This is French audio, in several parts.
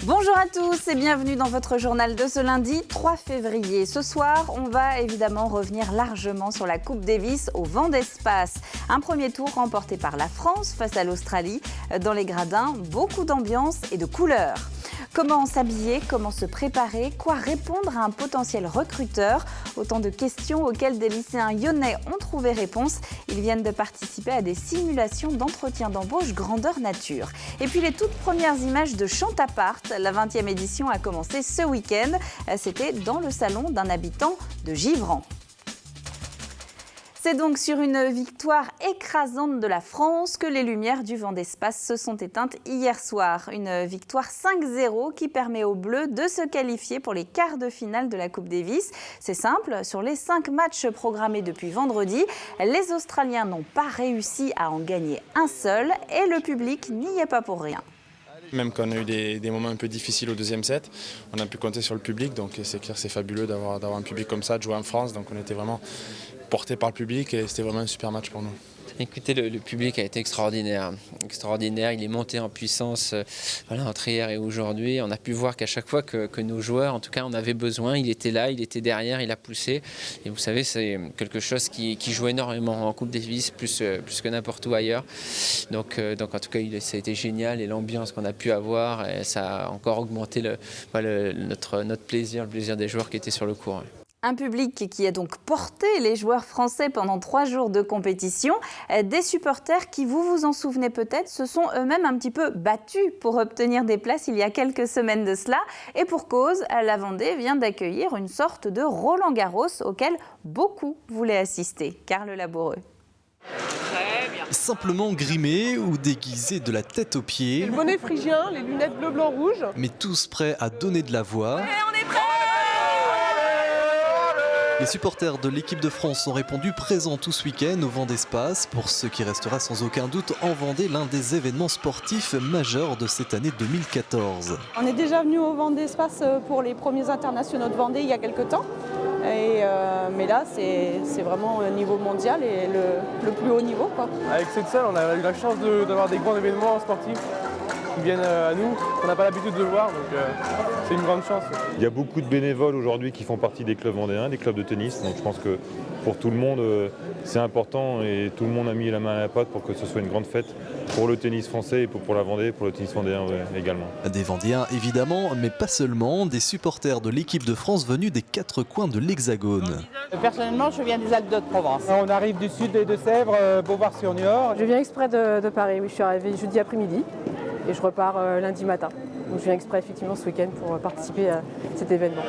Bonjour à tous et bienvenue dans votre journal de ce lundi 3 février. Ce soir, on va évidemment revenir largement sur la Coupe Davis au vent d'espace. Un premier tour remporté par la France face à l'Australie. Dans les gradins, beaucoup d'ambiance et de couleurs. Comment s'habiller, comment se préparer, quoi répondre à un potentiel recruteur? Autant de questions auxquelles des lycéens lyonnais ont trouvé réponse. Ils viennent de participer à des simulations d'entretien d'embauche grandeur nature. Et puis les toutes premières images de Chantapart. La 20e édition a commencé ce week-end. C'était dans le salon d'un habitant de Givran. C'est donc sur une victoire écrasante de la France que les lumières du vent d'espace se sont éteintes hier soir. Une victoire 5-0 qui permet aux Bleus de se qualifier pour les quarts de finale de la Coupe Davis. C'est simple, sur les 5 matchs programmés depuis vendredi, les Australiens n'ont pas réussi à en gagner un seul et le public n'y est pas pour rien. Même quand on a eu des moments un peu difficiles au deuxième set, on a pu compter sur le public, donc c'est clair, c'est fabuleux d'avoir un public comme ça, de jouer en France, donc on était vraiment porté par le public et c'était vraiment un super match pour nous. Écoutez, le public a été extraordinaire. Il est monté en puissance entre hier et aujourd'hui. On a pu voir qu'à chaque fois que nos joueurs, en tout cas, en avaient besoin, il était là, il était derrière, il a poussé. Et vous savez, c'est quelque chose qui joue énormément en Coupe Davis, plus que n'importe où ailleurs. Donc en tout cas, ça a été génial et l'ambiance qu'on a pu avoir, ça a encore augmenté notre plaisir, le plaisir des joueurs qui étaient sur le court. Un public qui a donc porté les joueurs français pendant 3 jours de compétition. Des supporters qui, vous vous en souvenez peut-être, se sont eux-mêmes un petit peu battus pour obtenir des places il y a quelques semaines de cela. Et pour cause, la Vendée vient d'accueillir une sorte de Roland-Garros auquel beaucoup voulaient assister. Carl Laboureux. Simplement grimé ou déguisé de la tête aux pieds. Le bonnet phrygien, les lunettes bleu, blanc, rouge. Mais tous prêts à donner de la voix. On est prêts! Les supporters de l'équipe de France ont répondu présents tout ce week-end au vent d'espace, pour ce qui restera sans aucun doute en Vendée l'un des événements sportifs majeurs de cette année 2014. On est déjà venu au vent d'espace pour les premiers internationaux de Vendée il y a quelques temps. Mais là, c'est vraiment au niveau mondial et le plus haut niveau, quoi. Avec cette salle, on a eu la chance d'avoir des grands événements sportifs qui viennent à nous. On n'a pas l'habitude de le voir, donc c'est une grande chance. Il y a beaucoup de bénévoles aujourd'hui qui font partie des clubs vendéens, des clubs de tennis. Donc je pense que pour tout le monde, c'est important et tout le monde a mis la main à la pâte pour que ce soit une grande fête pour le tennis français et pour la Vendée, pour le tennis vendéen également. Des Vendéens évidemment, mais pas seulement, des supporters de l'équipe de France venus des 4 coins de l'Hexagone. Personnellement, je viens des Alpes-de-Haute-Provence. On arrive du sud des Deux-Sèvres, Beauvoir-sur-Niort. Je viens exprès de Paris, oui, je suis arrivée jeudi après-midi et je repars lundi matin. Donc je viens exprès effectivement ce week-end pour participer à cet événement.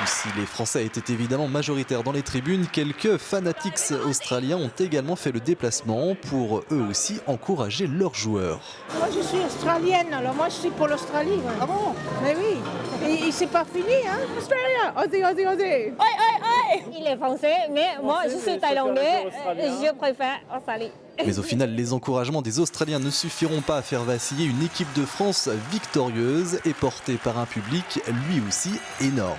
Si les Français étaient évidemment majoritaires dans les tribunes, quelques fanatiques australiens ont également fait le déplacement pour eux aussi encourager leurs joueurs. Moi je suis australienne, alors moi je suis pour l'Australie. Ah bon? Mais oui, et c'est pas fini, hein? Australia, Aussie, Aussie. Il est français, mais moi je suis thaïlandais, je préfère Australie. Mais au final, les encouragements des Australiens ne suffiront pas à faire vaciller une équipe de France victorieuse et portée par un public lui aussi énorme.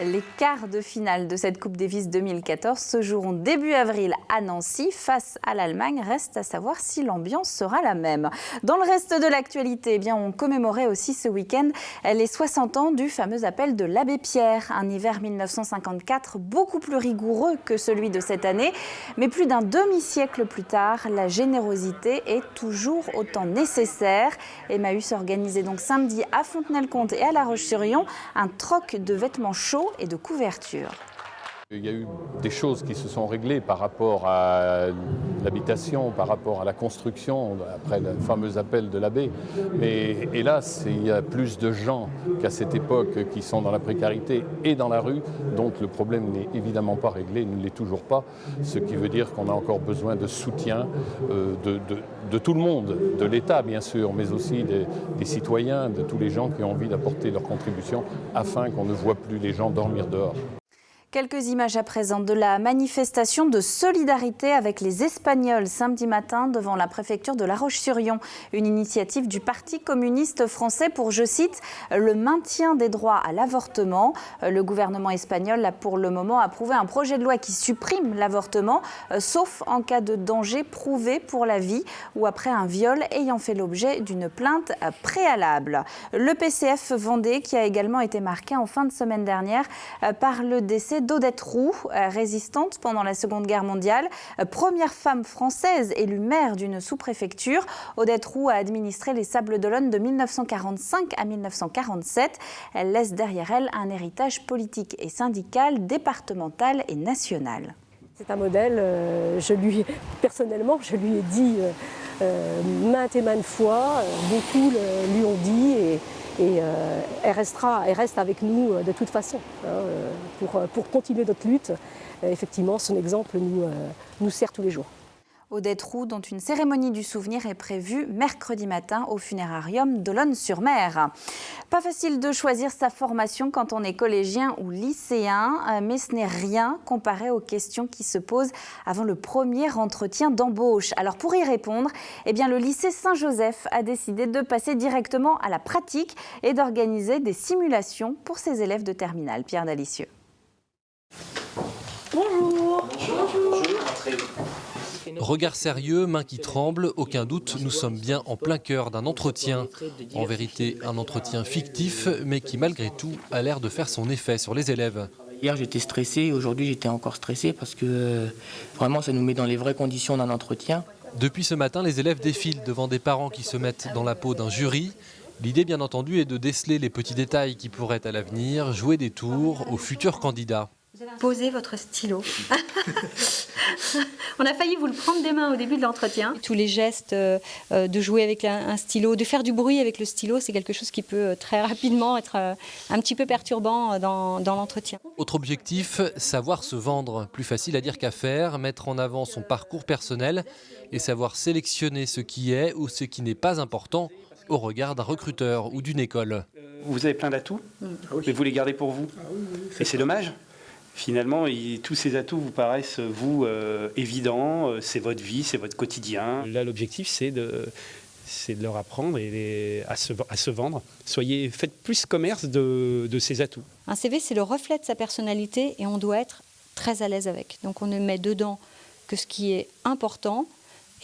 Les quarts de finale de cette Coupe Davis 2014 se joueront début avril à Nancy face à l'Allemagne. Reste à savoir si l'ambiance sera la même. Dans le reste de l'actualité, on commémorait aussi ce week-end les 60 ans du fameux appel de l'abbé Pierre. Un hiver 1954 beaucoup plus rigoureux que celui de cette année. Mais plus d'un demi-siècle plus tard, la générosité est toujours autant nécessaire. Emmaüs organisait donc samedi à Fontenay-le-Comte et à La Roche-sur-Yon un troc de vêtements chauds et de couverture. Il y a eu des choses qui se sont réglées par rapport à l'habitation, par rapport à la construction, après le fameux appel de l'abbé. Mais hélas, il y a plus de gens qu'à cette époque qui sont dans la précarité et dans la rue, donc le problème n'est évidemment pas réglé, il ne l'est toujours pas, ce qui veut dire qu'on a encore besoin de soutien de tout le monde, de l'État bien sûr, mais aussi des citoyens, de tous les gens qui ont envie d'apporter leur contribution afin qu'on ne voit plus les gens dormir dehors. Quelques images à présent de la manifestation de solidarité avec les Espagnols samedi matin devant la préfecture de La Roche-sur-Yon. Une initiative du Parti communiste français pour, je cite, le maintien des droits à l'avortement. Le gouvernement espagnol a pour le moment approuvé un projet de loi qui supprime l'avortement, sauf en cas de danger prouvé pour la vie ou après un viol ayant fait l'objet d'une plainte préalable. Le PCF Vendée qui a également été marqué en fin de semaine dernière par le décès d'Odette Roux, résistante pendant la Seconde Guerre mondiale, première femme française élue maire d'une sous-préfecture. Odette Roux a administré les Sables d'Olonne de 1945 à 1947. Elle laisse derrière elle un héritage politique et syndical, départemental et national. C'est un modèle, personnellement, je lui ai dit maintes et maintes fois, beaucoup lui ont dit et elle reste avec nous de toute façon pour continuer notre lutte. Effectivement, son exemple nous sert tous les jours. Odette Roux, dont une cérémonie du souvenir est prévue mercredi matin au funérarium d'Olonne-sur-Mer. Pas facile de choisir sa formation quand on est collégien ou lycéen, mais ce n'est rien comparé aux questions qui se posent avant le premier entretien d'embauche. Alors pour y répondre, le lycée Saint-Joseph a décidé de passer directement à la pratique et d'organiser des simulations pour ses élèves de terminale. Pierre Dalicieux. Bonjour. Bonjour. Regard sérieux, mains qui tremblent, aucun doute, nous sommes bien en plein cœur d'un entretien. En vérité, un entretien fictif, mais qui malgré tout a l'air de faire son effet sur les élèves. Hier j'étais stressé et aujourd'hui j'étais encore stressé parce que vraiment ça nous met dans les vraies conditions d'un entretien. Depuis ce matin, les élèves défilent devant des parents qui se mettent dans la peau d'un jury. L'idée bien entendu est de déceler les petits détails qui pourraient à l'avenir jouer des tours aux futurs candidats. Posez votre stylo. On a failli vous le prendre des mains au début de l'entretien. Tous les gestes de jouer avec un stylo, de faire du bruit avec le stylo, c'est quelque chose qui peut très rapidement être un petit peu perturbant dans l'entretien. Autre objectif, savoir se vendre. Plus facile à dire qu'à faire, mettre en avant son parcours personnel et savoir sélectionner ce qui est ou ce qui n'est pas important au regard d'un recruteur ou d'une école. Vous avez plein d'atouts, mais vous les gardez pour vous. Et c'est dommage. Finalement, tous ces atouts vous paraissent, évidents, c'est votre vie, c'est votre quotidien. Là, l'objectif, c'est de leur apprendre à se vendre. Faites plus commerce de ces atouts. Un CV, c'est le reflet de sa personnalité et on doit être très à l'aise avec. Donc on ne met dedans que ce qui est important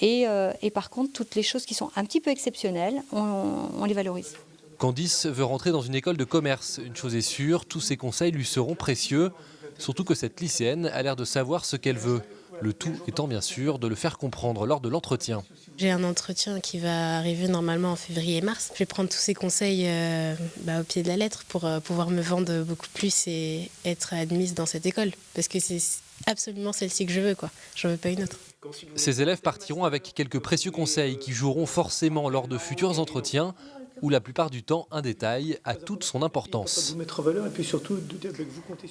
et par contre, toutes les choses qui sont un petit peu exceptionnelles, on les valorise. Candice veut rentrer dans une école de commerce. Une chose est sûre, tous ses conseils lui seront précieux. Surtout que cette lycéenne a l'air de savoir ce qu'elle veut. Le tout étant bien sûr de le faire comprendre lors de l'entretien. J'ai un entretien qui va arriver normalement en février-mars. Je vais prendre tous ces conseils au pied de la lettre pour pouvoir me vendre beaucoup plus et être admise dans cette école. Parce que c'est absolument celle-ci que je veux, j'en veux pas une autre. Ces élèves partiront avec quelques précieux conseils qui joueront forcément lors de futurs entretiens où la plupart du temps, un détail a toute son importance.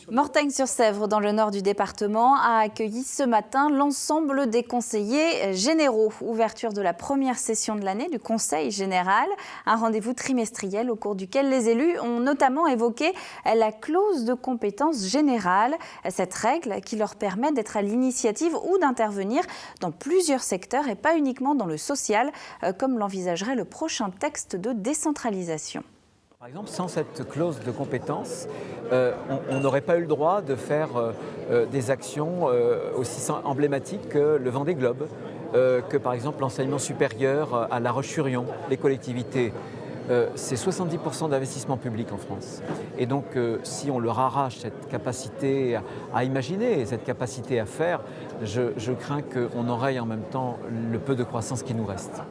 Mortagne-sur-Sèvre, dans le nord du département, a accueilli ce matin l'ensemble des conseillers généraux. Ouverture de la première session de l'année du Conseil général, un rendez-vous trimestriel au cours duquel les élus ont notamment évoqué la clause de compétence générale, cette règle qui leur permet d'être à l'initiative ou d'intervenir dans plusieurs secteurs et pas uniquement dans le social, comme l'envisagerait le prochain texte de décentralisation. Par exemple, sans cette clause de compétence, on n'aurait pas eu le droit de faire des actions aussi emblématiques que le Vendée Globe, que par exemple l'enseignement supérieur à La Roche-sur-Yon, les collectivités. C'est 70% d'investissement public en France. Et donc, si on leur arrache cette capacité à imaginer, cette capacité à faire, je crains qu'on enraye en même temps le peu de croissance qui nous reste.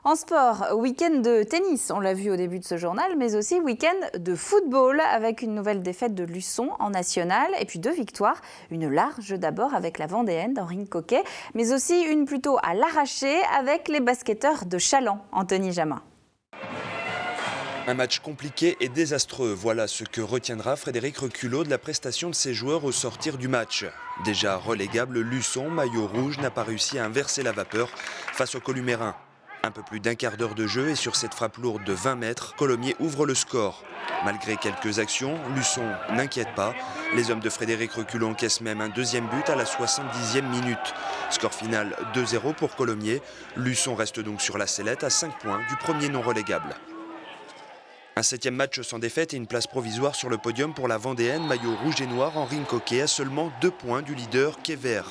En sport, week-end de tennis, on l'a vu au début de ce journal, mais aussi week-end de football avec une nouvelle défaite de Luçon en national et puis 2 victoires. Une large d'abord avec la Vendéenne d'Henri Coquet, mais aussi une plutôt à l'arraché avec les basketteurs de Chaland, Anthony Jamin. Un match compliqué et désastreux, voilà ce que retiendra Frédéric Reculot de la prestation de ses joueurs au sortir du match. Déjà relégable, Luçon, maillot rouge, n'a pas réussi à inverser la vapeur face au Columérin. Un peu plus d'un quart d'heure de jeu et sur cette frappe lourde de 20 mètres, Colomiers ouvre le score. Malgré quelques actions, Luçon n'inquiète pas. Les hommes de Frédéric Reculot encaissent même un deuxième but à la 70e minute. Score final 2-0 pour Colomiers. Luçon reste donc sur la sellette à 5 points du premier non relégable. Un 7e match sans défaite et une place provisoire sur le podium pour la Vendéenne, maillot rouge et noir en ring coquet à seulement 2 points du leader Kéver.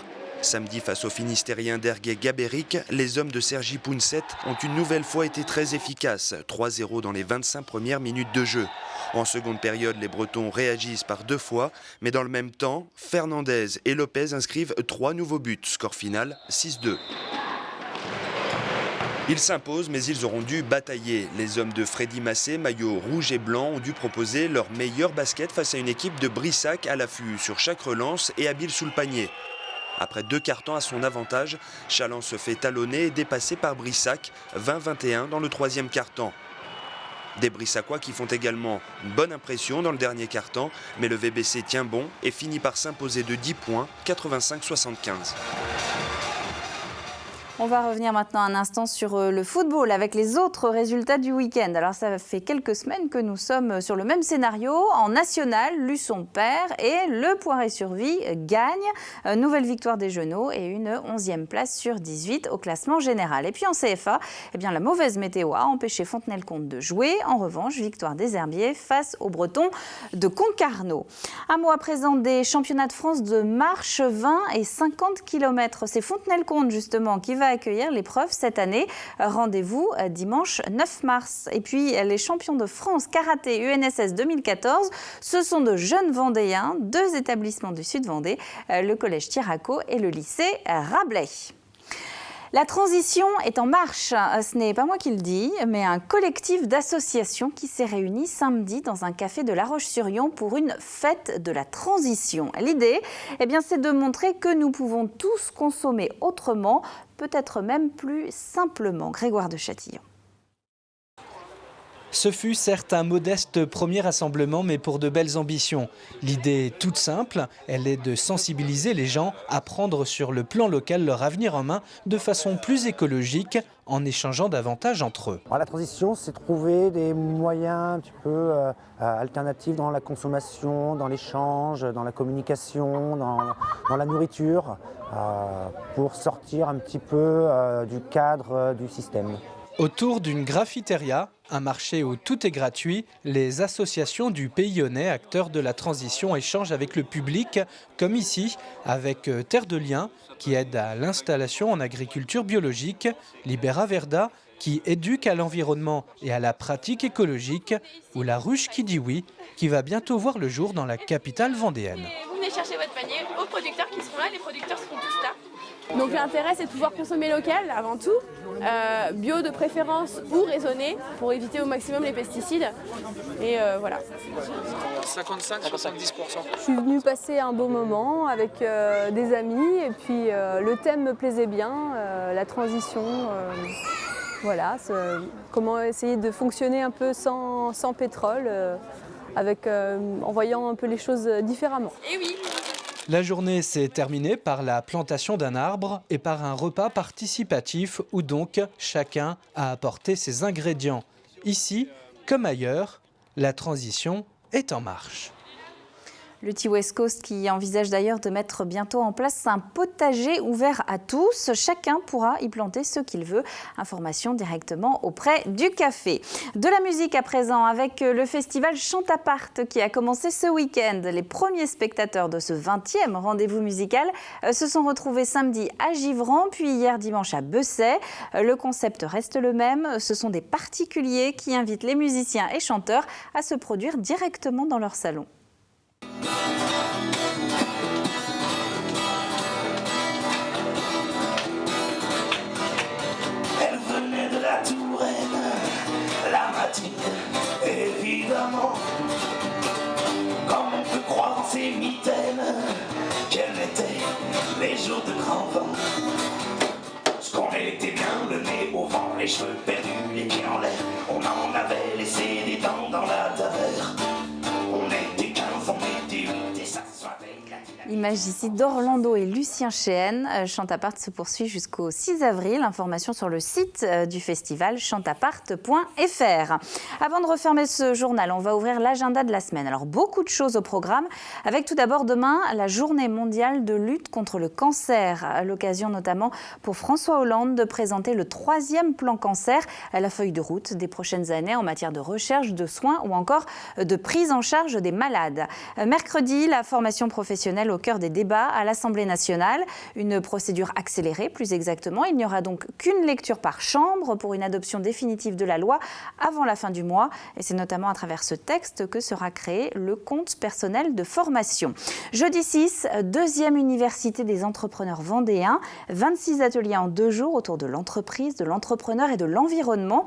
Samedi, face aux Finistériens d'Erguet-Gabéric, les hommes de Sergi Pounset ont une nouvelle fois été très efficaces. 3-0 dans les 25 premières minutes de jeu. En seconde période, les Bretons réagissent par 2 fois, mais dans le même temps, Fernandez et Lopez inscrivent 3 nouveaux buts. Score final 6-2. Ils s'imposent, mais ils auront dû batailler. Les hommes de Freddy Massé, maillot rouge et blanc, ont dû proposer leur meilleur basket face à une équipe de Brissac à l'affût sur chaque relance et habile sous le panier. Après 2 cartons à son avantage, Challans se fait talonner et dépasser par Brissac, 20-21 dans le 3e quart-temps. Des Brissacois qui font également une bonne impression dans le dernier quart-temps, mais le VBC tient bon et finit par s'imposer de 10 points, 85-75. On va revenir maintenant un instant sur le football avec les autres résultats du week-end. Alors ça fait quelques semaines que nous sommes sur le même scénario. En national, Luçon perd et le Poiré-sur-Vie gagne. Nouvelle victoire des Genoux et une 11e place sur 18 au classement général. Et puis en CFA, eh bien, la mauvaise météo a empêché Fontenay-le-Comte de jouer. En revanche, victoire des Herbiers face aux Bretons de Concarneau. Un mot à présent des championnats de France de marche, 20 et 50 km. C'est Fontenay-le-Comte justement qui va accueillir l'épreuve cette année. Rendez-vous dimanche 9 mars. Et puis les champions de France karaté UNSS 2014, ce sont de jeunes Vendéens, 2 établissements du Sud-Vendée, le collège Tiraco et le lycée Rabelais. La transition est en marche. Ce n'est pas moi qui le dis, mais un collectif d'associations qui s'est réuni samedi dans un café de La Roche-sur-Yon pour une fête de la transition. L'idée, eh bien, c'est de montrer que nous pouvons tous consommer autrement, peut-être même plus simplement. Grégoire de Châtillon. Ce fut certes un modeste premier rassemblement, mais pour de belles ambitions. L'idée est toute simple, elle est de sensibiliser les gens à prendre sur le plan local leur avenir en main de façon plus écologique, en échangeant davantage entre eux. Alors, la transition, c'est trouver des moyens un petit peu alternatifs dans la consommation, dans l'échange, dans la communication, dans la nourriture, pour sortir un petit peu du cadre du système. Autour d'une graffiteria, un marché où tout est gratuit, les associations du Pays Lyonnais, acteurs de la transition, échangent avec le public, comme ici, avec Terre de Liens, qui aide à l'installation en agriculture biologique, Libera Verda, qui éduque à l'environnement et à la pratique écologique, ou La Ruche qui dit oui, qui va bientôt voir le jour dans la capitale vendéenne. Vous venez chercher votre panier aux producteurs qui seront là, les producteurs seront tous là. Donc l'intérêt, c'est de pouvoir consommer local avant tout, bio de préférence ou raisonné pour éviter au maximum les pesticides. Et voilà. 55-70%. Je suis venue passer un beau moment avec des amis et puis le thème me plaisait bien, la transition. Voilà, comment essayer de fonctionner un peu sans pétrole, en voyant un peu les choses différemment. Et oui. La journée s'est terminée par la plantation d'un arbre et par un repas participatif où donc chacun a apporté ses ingrédients. Ici, comme ailleurs, la transition est en marche. Le T-West Coast qui envisage d'ailleurs de mettre bientôt en place un potager ouvert à tous. Chacun pourra y planter ce qu'il veut. Information directement auprès du café. De la musique à présent avec le festival Chantapart qui a commencé ce week-end. Les premiers spectateurs de ce 20e rendez-vous musical se sont retrouvés samedi à Givran, puis hier dimanche à Bessay. Le concept reste le même. Ce sont des particuliers qui invitent les musiciens et chanteurs à se produire directement dans leur salon. Elle venait de la Touraine, la matinée, évidemment. Comme on peut croire en ces mitaines, quels étaient les jours de grand vent. Ce qu'on était bien, le nez au vent, les cheveux perdus, les pieds en l'air. On en avait laissé des dents dans la taverne. On était 15, on était 8 et ça soit avec la... images ici d'Orlando et Lucien Chéhen. Chantapart se poursuit jusqu'au 6 avril. Information sur le site du festival chantapart.fr. Avant de refermer ce journal, on va ouvrir l'agenda de la semaine. Alors, beaucoup de choses au programme, avec tout d'abord demain la journée mondiale de lutte contre le cancer. L'occasion notamment pour François Hollande de présenter le 3e plan cancer, la feuille de route des prochaines années en matière de recherche, de soins ou encore de prise en charge des malades. Mercredi, la formation professionnelle au cœur des débats à l'Assemblée nationale. Une procédure accélérée, plus exactement. Il n'y aura donc qu'une lecture par chambre pour une adoption définitive de la loi avant la fin du mois. Et c'est notamment à travers ce texte que sera créé le compte personnel de formation. Jeudi 6, 2e université des entrepreneurs vendéens. 26 ateliers en 2 jours autour de l'entreprise, de l'entrepreneur et de l'environnement.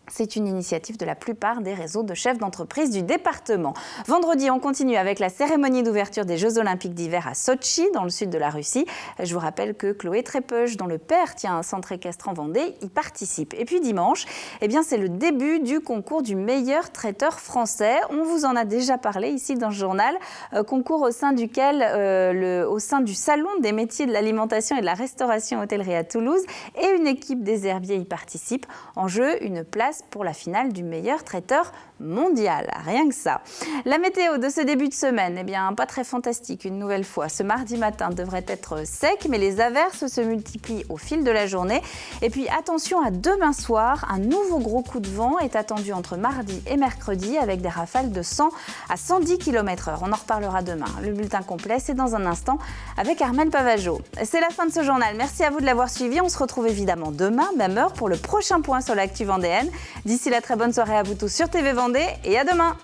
C'est une initiative de la plupart des réseaux de chefs d'entreprise du département. Vendredi, on continue avec la cérémonie d'ouverture des Jeux Olympiques d'hiver à Sotchi, dans le sud de la Russie. Je vous rappelle que Chloé Trépeuch, dont le père tient un centre équestre en Vendée, y participe. Et puis dimanche, c'est le début du concours du meilleur traiteur français. On vous en a déjà parlé ici dans ce journal. Concours au sein duquel, au sein du Salon des métiers de l'alimentation et de la restauration hôtellerie à Toulouse, et une équipe des herbiers y participe. En jeu, une place pour la finale du meilleur traiteur mondial. Rien que ça. La météo de ce début de semaine, pas très fantastique une nouvelle fois. Ce mardi matin devrait être sec, mais les averses se multiplient au fil de la journée. Et puis attention à demain soir, un nouveau gros coup de vent est attendu entre mardi et mercredi avec des rafales de 100 à 110 km/h. On en reparlera demain. Le bulletin complet, c'est dans un instant avec Armelle Pavageau. C'est la fin de ce journal. Merci à vous de l'avoir suivi. On se retrouve évidemment demain, même heure, pour le prochain point sur l'actu vendéenne. D'ici là, très bonne soirée à vous tous sur TV Vendée et à demain.